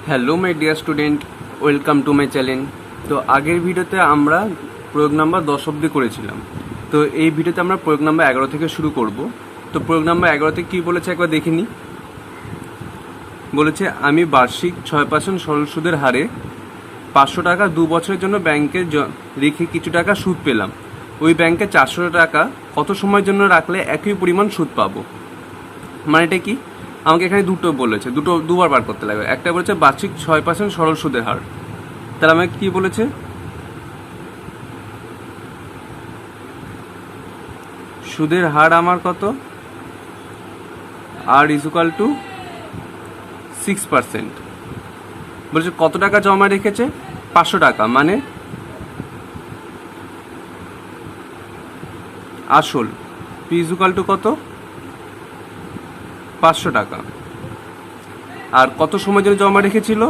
Hello my dear student, welcome to my channel. তো আগের ভিডিওতে আমরা প্রয়োগ নাম্বার 10 অবধি করেছিলাম। তো এই ভিডিওতে আমরা প্রয়োগ নাম্বার 11 থেকে শুরু করব। তো প্রয়োগ নাম্বার 11তে কী বলেছে একবার দেখে নিই। বলেছে আমি বার্ষিক 6% সরল সুদের হারে 500 টাকা 2 বছরের জন্য ব্যাংকে রেখে কিছু টাকা সুদ পেলাম। ওই ব্যাংকে 400 টাকা কত সময়ের জন্য রাখলে একই পরিমাণ সুদ পাবো? মানে এটা কি? আমাকে এখানে দুটো বলেছে, দুবার বার করতে লাগবে। একটা বলেছে বার্ষিক 6% সরল সুদের হার। তাহলে আমাকে কি বলেছে? সুদের হার আমার কত? আর ইকুয়াল টু 6%। বলেছে কত টাকা জমা রেখেছে? 500 টাকা, মানে আসল পি ইকুয়াল টু কত? 500 টাকা। আর কত সময় জন্য জমা রেখেছিল?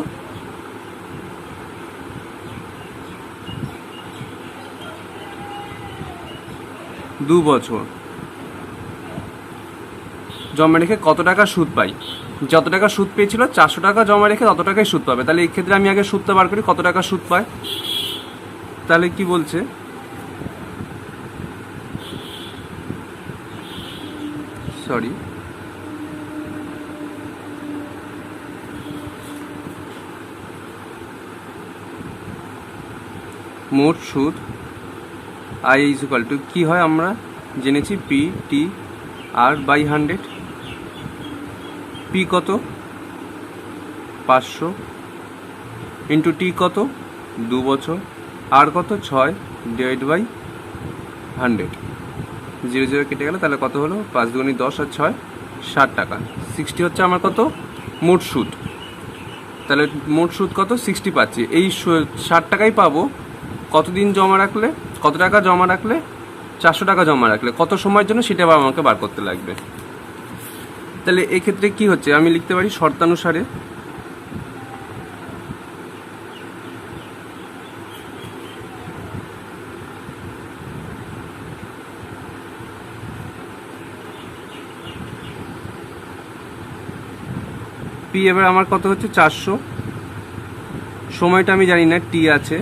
2 বছর। জমা রেখে কত টাকা সুদ পাই? যত টাকা সুদ পেয়েছিল 400 টাকা জমা রেখে তত টাকাই সুদ পাবে। তাহলে এই ক্ষেত্রে আমি আগে সুদটা বার করি, কত টাকা সুদ পায়। তাহলে কি বলছে? সরি, মোট সুদ আই ইকুয়াল টু কি হয় আমরা জেনেছি, P T R by 100। P কত? 500 ইন্টু টি কত? 2 বছর। আর কত? 6 ডিভাইড বাই 100। 0 0 কেটে গেল, তাহলে কত হলো? 5 দুগুণে 10 আর 6 60 টাকা। 60 হচ্ছে আমার কত? মোট সুদ। তাহলে মোট সুদ কত? 60 পাচ্ছি। এই 60 টাকাই পাবো কতদিন জমা রাখলে, কত টাকা জমা রাখলে? 400 টাকা জমা রাখলে। কত সময়ের জন্য সেটা আবার আমাকে বার করতে লাগবে। তাহলে এক্ষেত্রে কি হচ্ছে, আমি লিখতে পারি শর্তানুসারে পি এবার আমার কত হচ্ছে? 400। সময়টা আমি জানি না, টি আছে।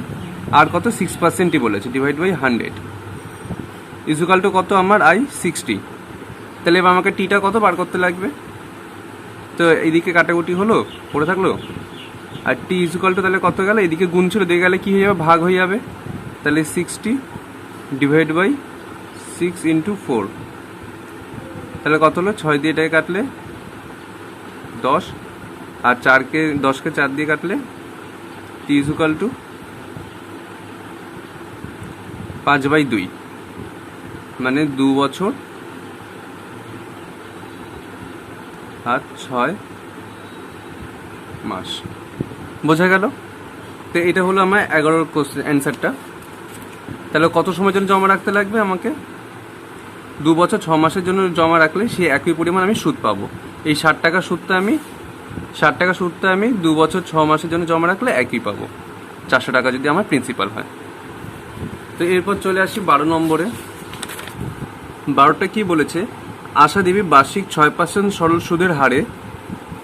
আর কত? 6%ই বলেছে, ডিভাইড বাই 100 ইকুয়াল টু কত আমার? আই 60। তাহলে এবার আমাকে টিটা কত বার করতে লাগবে? তো এইদিকে কাটাকুটি হলো, পড়ে থাকলো। আর টি ইকুয়াল টু তাহলে কত গেল? এদিকে গুণ ছিল, দিয়ে গেলে কী হয়ে যাবে? ভাগ হয়ে যাবে। তাহলে 60 ডিভাইড বাই 6 ইন্টু 4। তাহলে কত হলো? 6 দিয়ে এটাকে কাটলে 10, আর 10কে 4 দিয়ে কাটলে টি ইকুয়াল টু 5/2, মানে 2 বছর আর 6 মাস। বোঝা গেল? তো এটা হলো আমার 11 কোশ্চেন অ্যান্সারটা। তাহলে কত সময়ের জন্য জমা রাখতে লাগবে আমাকে? 2 বছর 6 মাসের জন্য জমা রাখলে সেই একই পরিমাণ আমি সুদ পাবো। এই 60 টাকা সুদটা আমি 2 বছর 6 মাসের জন্য জমা রাখলে একই পাবো, 400 টাকা যদি আমার প্রিন্সিপাল হয়। তো এরপর চলে আসি 12 নম্বরে। 12টা কি বলেছে? আশা দেবী বার্ষিক 6% সরল সুদের হারে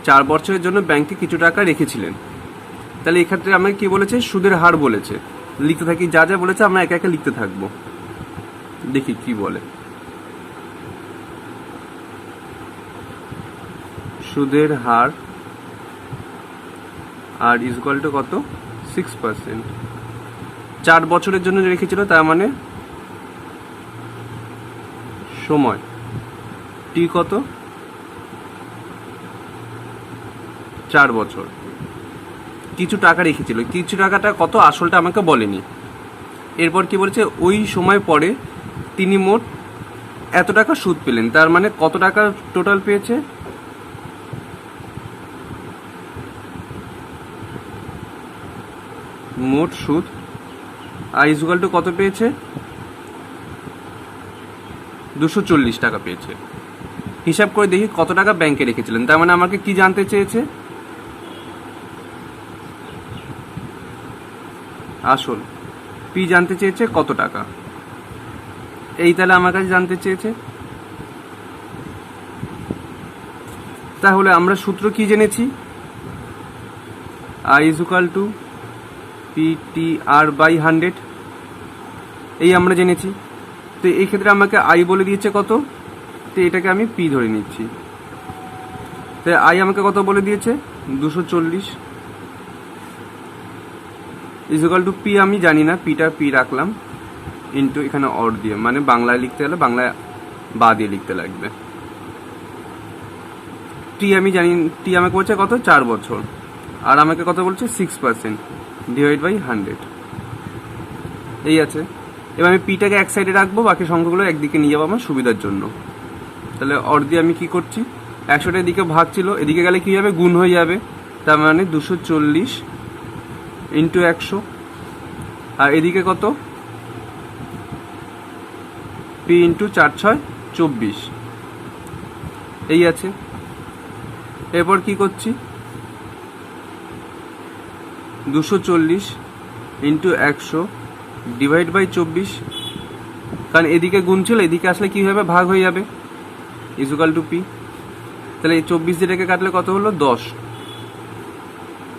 4 বছরের জন্য ব্যাংকে কিছু টাকা রেখেছিলেন। তাহলে এক্ষেত্রে আমাকে কি বলেছে? সুদের হার বলেছে। লিখতে থাকি, যা যা বলেছে আমরা একে একে লিখতে থাকবো, দেখি কি বলে। সুদের হার আর ইকুয়াল টু কত? 6%। 4 বছরের জন্য রেখেছিল, তার মানে সময় টি কত? 4 বছর। কিছু টাকা রেখেছিল, কিছু টাকাটা কত আসলটা আমাকে বলেনি। এরপর কি বলেছে? ওই সময় পরে তিনি মোট এত টাকা সুদ পেলেন। তার মানে কত টাকা টোটাল পেয়েছে? মোট সুদ আর ইকুয়াল টু কত পেয়েছে? 240 টাকা পেয়েছে। হিসাব করে দেখি কত টাকা ব্যাংকে রেখেছিলেন। তার মানে আমাকে কি জানতে চেয়েছে? আসল পি জানতে চেয়েছে কত টাকা, এই তাহলে আমার কাছে জানতে চেয়েছে। তাহলে আমরা সূত্র কি জেনেছি? আই ইজুকাল টু PTR/100, এই আমরা জেনেছি। তো এই ক্ষেত্রে আমাকে আই বলে দিয়েছে কত, তো এটাকে আমি পি ধরে নিচ্ছি। তো আই আমাকে কত বলে দিয়েছে 240 ইজুকাল টু পি আমি জানি না, পিটা পি রাখলাম, ইন্টু এখানে অর দিয়ে, মানে বাংলায় লিখতে গেলে বাংলায় বা দিয়ে লিখতে লাগবে। টি আমি জানি, টি আমাকে বলছে কত 4 বছর, আর আমাকে কত বলছে 6% /100, এই আছে। এবার আমি পিটাকে এক সাইডে রাখবো, বাকি সংখ্যাগুলো একদিকে নিয়ে যাবো আমার সুবিধার জন্য। তাহলে অর দিয়ে আমি কি করছি, 100টা এদিকে ভাগ ছিল, এদিকে গেলে কি হবে গুণ হয়ে যাবে, তার মানে 240 ইন্টু 100, আর এদিকে কত পি ইন্টু 4 6 24, এই আছে। এরপর কি করছি 240 ইন্টু 100 /24, কারণ এদিকে গুণ ছিল, এদিকে আসলে কি হবে ভাগ হয়ে যাবে, ইজুকাল টু পি। তাহলে এই 24 যেটাকে কাটলে কত হলো 10,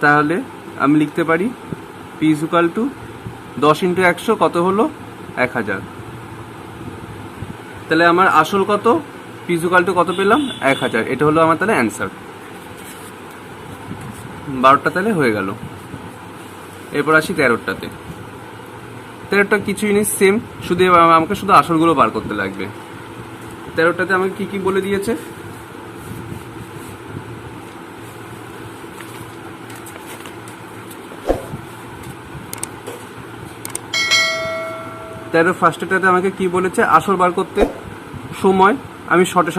তাহলে আমি লিখতে পারি পি ইজুকাল টু 10 ইন্টু 100 কত হলো 1000। তাহলে আমার আসল কত, পি ইজুকাল টু কত পেলাম 1000, এটা হলো আমার তাহলে অ্যান্সার। 12টা তাহলে হয়ে গেল। এরপর আসি 13টাতে। 13টা কিছুই নেই, সেম, শুধু আমাকে শুধু আসলগুলো বার করতে লাগবে। 13টাতে আমাকে কি কি বলে দিয়েছে, ফার্স্টটাতে আমাকে কি বলেছে আসল বার করতে। সময় আমি শর্টে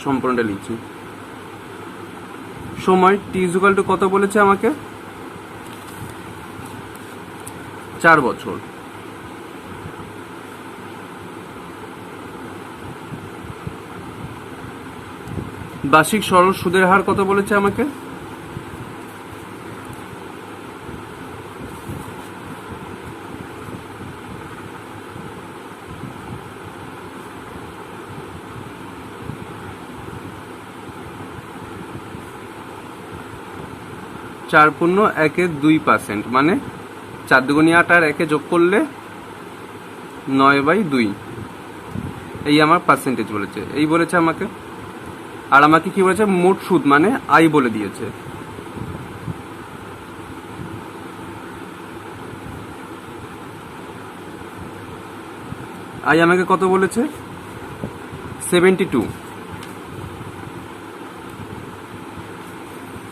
সম্পূর্ণটা লিখছি। সময় টি ইজুকাল টু কত বলেছে আমাকে 4 বছর। বার্ষিক সরল সুদের হার কত বলেছে আমাকে, চার পূর্ণ 1/2%, মানে 4 দুগুণী 8 আর 1 যোগ করলে 9/2, এই আমার পার্সেন্টেজ বলেছে, এই বলেছে আমাকে। আর আমাকে কি বলেছে মোট সুদ, মানে আই বলে দিয়েছে। আই আমাকে কত বলেছে 72।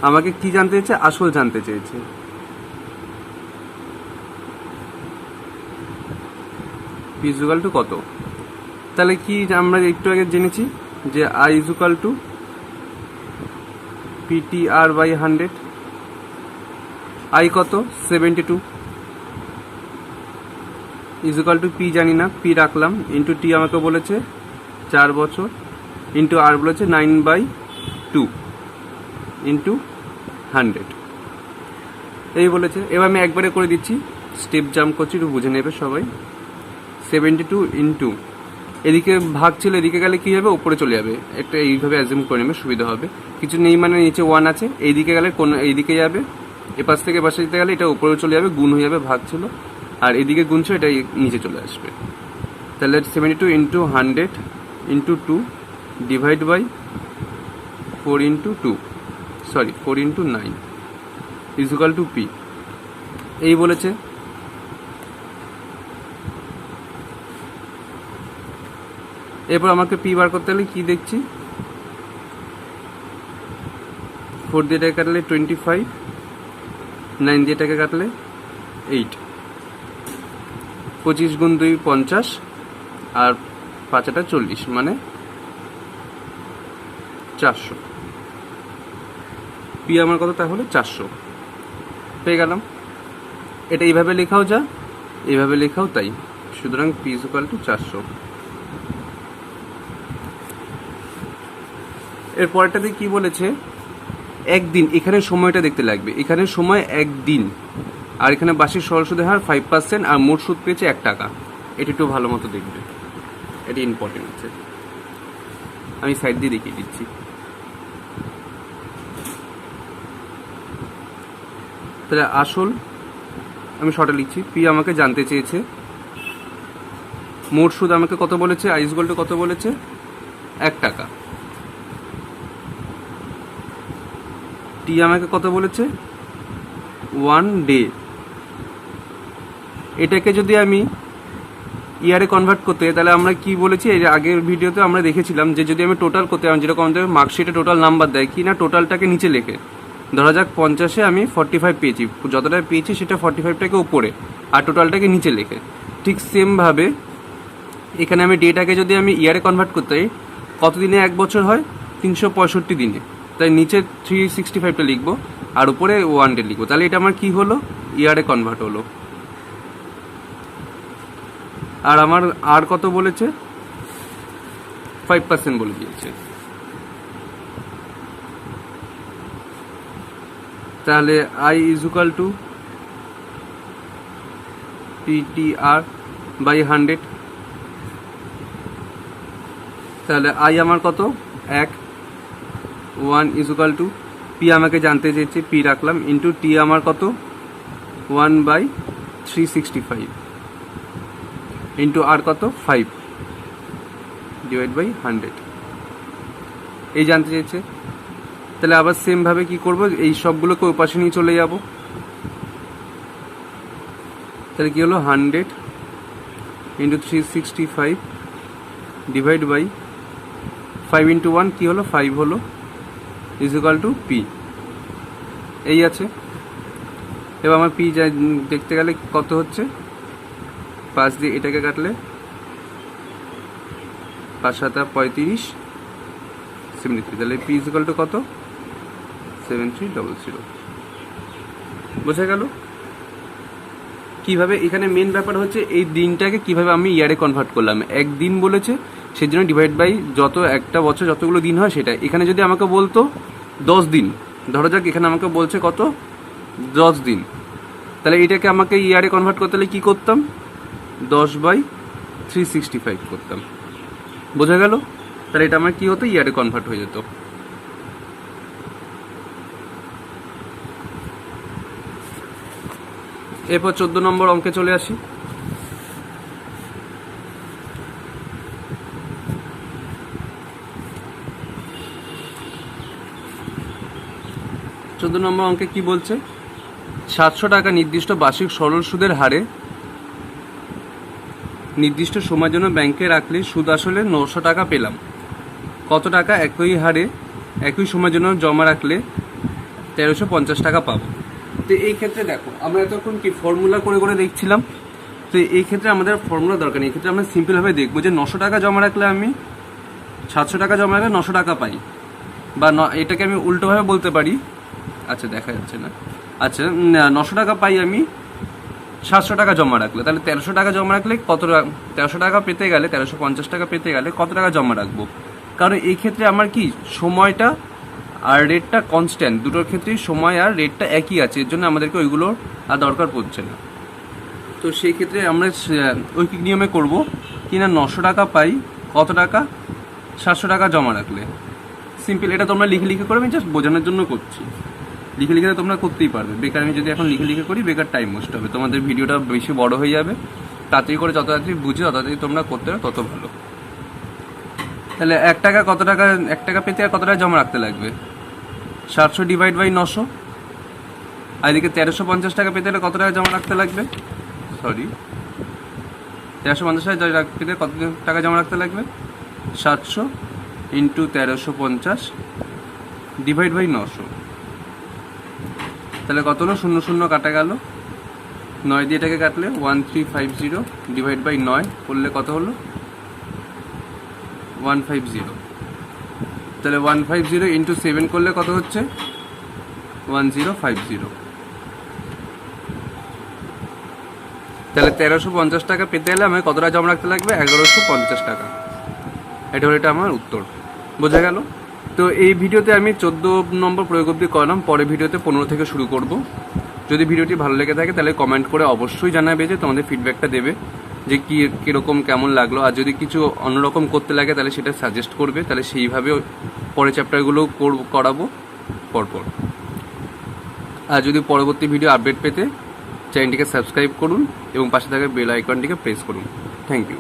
আমাকে কি জানতে চেয়েছে, আসল জানতে চেয়েছে। পি ইজুকাল টু কত, তাহলে কি আমরা একটু আগে জেনেছি যে I equal to PTR/100, I কত 72 ইজুকাল টু পি জানি না, পি রাখলাম, ইন্টু টি আমাকে বলেছে 4 বছর, ইন্টু আর বলেছে 9/2 ইন্টু 100, এই বলেছে। এবার আমি একবারে করে দিচ্ছি, স্টেপ জাম্প করছি, একটু বুঝে নেবে সবাই। 72 ইন্টু এদিকে ভাগ ছিল, এদিকে গেলে কি হবে উপরে চলে যাবে, একটা এইভাবে অ্যাজিউম করে নেবে সুবিধা হবে। কিছু নেই মানে নিচে 1 আছে, এইদিকে গেলে কোন এইদিকে যাবে, এপাশ থেকে এপাশে যেতে গেলে এটা উপরে চলে যাবে, গুণ হয়ে যাবে, ভাগ ছিল, আর এদিকে গুণ ছিল এটা নিচে চলে আসবে। তাহলে 72 into 100 into 2 divide by 4 into 2, sorry 4 into 9 is equal to P, এই বলেছে। এরপর আমাকে পি বার করতে হলে কি দেখছি, 4 দিয়ে এটাকে কাটলে 25, 9 দিয়ে এটাকে কাটলে 8, 25 গুণ 2 50, আর 5 টা 40, মানে 400। পি আমার কত তাহলে 400 পেয়ে গেলাম। এটা এইভাবে লেখাও যা, এইভাবে লেখাও তাই, সুতরাং পি ইজুকাল টু 400। এর পরেরটাতে কি বলেছে, একদিন, এখানে সময়টা দেখতে লাগবে, এখানে সময় একদিন, আর এখানে বার্ষিক সরল সুদের হার 5%, আর মোট সুদ পেয়েছে 1 টাকা। এটা একটু ভালো মতো দেখবে, এটা ইম্পর্টেন্ট আছে, আমি সাইড দিয়ে দেখিয়ে দিচ্ছি। তাহলে আসল আমি শর্টে লিখছি, পি আমাকে জানতে চেয়েছে মোট সুদ আমাকে কত বলেছে, আই ইজ ইকুয়াল টু কত বলেছে 1 টাকা। টি আমাকে কত বলেছে 1 ডে। এটাকে যদি আমি ইয়ারে কনভার্ট করতে তাহলে আমরা কি বলেছি, এর আগের ভিডিওতে আমরা দেখেছিলাম যে যদি আমি টোটাল করতে, যেরকম আমাদের মার্কশিটে টোটাল নাম্বার দেয় কি না, টোটালটাকে নিচে লেখে ধরা যাক 50-এ আমি 45 পেয়েছি, যতটা পেয়েছি সেটা 45টাকে উপরে আর টোটালটাকে নিচে লেখে। ঠিক সেমভাবে এখানে আমি ডেটাকে যদি আমি ইয়ারে কনভার্ট করতে চাই, কত দিনে 1 বছর হয় 365 দিনে, তাই নিচে 365টা লিখবো আর উপরে 1 ডে লিখবো। তাহলে এটা আমার কি হলো, ইয়ারে কনভার্ট হলো। আর আমার আর কত বলেছে 5% বলে দিয়েছে। তাহলে I is equal to PTR by 100। তাহলে আই আমার কত 1, 1 ইজ ইকুয়াল টু পি আমাকে জানতে চেয়েছে, পি রাখলাম, ইন্টু টি আমার কত 1/365 ইন্টু আর কত 5 ডিভাইড বাই 100 এই জানতে চেয়েছে। তাহলে আবার সেম ভাবে কি করব, এই সবগুলোকে ওই পাশে নিয়ে চলে যাব। তাহলে কি হলো 100 ইন্টু 365 ডিভাইড বাই 5 ইন্টু 1 কি হলো 5 হলো, ইজ ইকুয়াল টু পি। এই আছে। এবার আমার পি দেখতে গেলে কত হচ্ছে, 5 দিয়ে এটাকে কাটলে 5 7 35 73। তাহলে পি ইজ ইকুয়াল টু কত 7300। বোঝা গেল কিভাবে। এখানে মেন ব্যাপার হচ্ছে এই দিনটাকে কিভাবে আমি ইয়ারে কনভার্ট করলাম। 1 দিন বলেছে, সেই জন্য ডিভাইড বাই যত একটা বছর যতগুলো দিন হয় সেটা। এখানে যদি আমাকে বলতো 10 দিন, ধরো যাক এখানে আমাকে বলছে কত 10 দিন, তাহলে এটাকে আমাকে ইয়ারে কনভার্ট করতে হলে কী করতাম, 10/365 করতাম। বোঝা গেল। তাহলে এটা আমার কি হতো, ইয়ারে কনভার্ট হয়ে যেত। এরপর 14 নম্বর অঙ্কে চলে আসি। নম্বর অঙ্কে কি বলছে, 700 টাকা নির্দিষ্ট বার্ষিক সরল সুদের হারে নির্দিষ্ট সময়ের জন্য ব্যাংকে রাখলে সুদ আসলে 900 টাকা পেলাম। কত টাকা একই হারে একই সময়ের জন্য জমা রাখলে 1350 টাকা পাবো। তো এই ক্ষেত্রে দেখো আমরা এতক্ষণ কি ফর্মুলা করে করে দেখছিলাম, তো এই ক্ষেত্রে আমাদের ফর্মুলা দরকার নেই। এই ক্ষেত্রে আমরা সিম্পলভাবে দেখবো যে 900 টাকা জমা রাখলে আমি 700 টাকা জমা রাখলে 900 টাকা পাই, বা এটাকে আমি উল্টোভাবে বলতে পারি, আচ্ছা দেখা যাচ্ছে না, আচ্ছা 900 টাকা পাই আমি 700 টাকা জমা রাখলে। তাহলে 1300 টাকা জমা রাখলে কত, 1300 টাকা পেতে গেলে 1350 টাকা পেতে গেলে কত টাকা জমা রাখবো। কারণ এই ক্ষেত্রে আমার কি সময়টা আর রেটটা কনস্ট্যান্ট, দুটোর ক্ষেত্রেই সময় আর রেটটা একই আছে, এর জন্য আমাদেরকে ওইগুলোর আর দরকার পড়ছে না। তো সেই ক্ষেত্রে আমরা ঐকিক নিয়মে করবো কি না, 900 টাকা পাই কত টাকা 700 টাকা জমা রাখলে। সিম্পল, এটা তোমরা লিখে লিখে করে, আমি জাস্ট বোঝানোর জন্য করছি। লিখে লিখে তোমরা করতেই পারবে, বেকার আমি যদি এখন লিখে লিখে করি বেকার টাইম নষ্ট হবে, তোমাদের ভিডিওটা বেশি বড় হয়ে যাবে। তাড়াতাড়ি করে যত তাড়াতাড়ি বুঝে তত তাড়াতাড়ি তোমরা করতে পারো তত ভালো। তাহলে 1 টাকা কত টাকা, 1 টাকা পেতে আর কত টাকা জমা রাখতে লাগবে, 700 ডিভাইড বাই 900। আর এদিকে 1350 টাকা পেতে হলে কত টাকা জমা রাখতে লাগবে, 1350 টাকা পেতে কত টাকা জমা রাখতে লাগবে, 700 ইন্টু 1350 ডিভাইড বাই 900। তাহলে কত হলো, 0 0 কাটা গেল, 9 দিয়ে এটাকে কাটলে 1350 ডিভাইড বাই 9 করলে কত হলো 150। তাহলে 150 ইন্টু 7 করলে কত হচ্ছে 1050। তাহলে 1350 টাকা পেতে গেলে আমাকে কত টাকা জমা রাখতে লাগবে, 1150 টাকা। এটা হলো এটা আমার উত্তর। বোঝা গেল। তো এই ভিডিওতে আমি 14 নম্বর প্রয়োগ অবধি করলাম, পরে ভিডিওতে 15 থেকে শুরু করব। যদি ভিডিওটি ভালো লেগে থাকে তাহলে কমেন্ট করে অবশ্যই জানাবে, যে তোমাদের ফিডব্যাকটা দেবে যে কীরকম কেমন লাগলো। আর যদি কিছু অন্যরকম করতে লাগে তাহলে সেটা সাজেস্ট করবে, তাহলে সেইভাবে পরে চ্যাপ্টারগুলো করাবো পরপর। আর যদি পরবর্তী ভিডিও আপডেট পেতে চ্যানেলটিকে সাবস্ক্রাইব করুন এবং পাশে থাকা বেল আইকনটিকে প্রেস করুন। Thank you.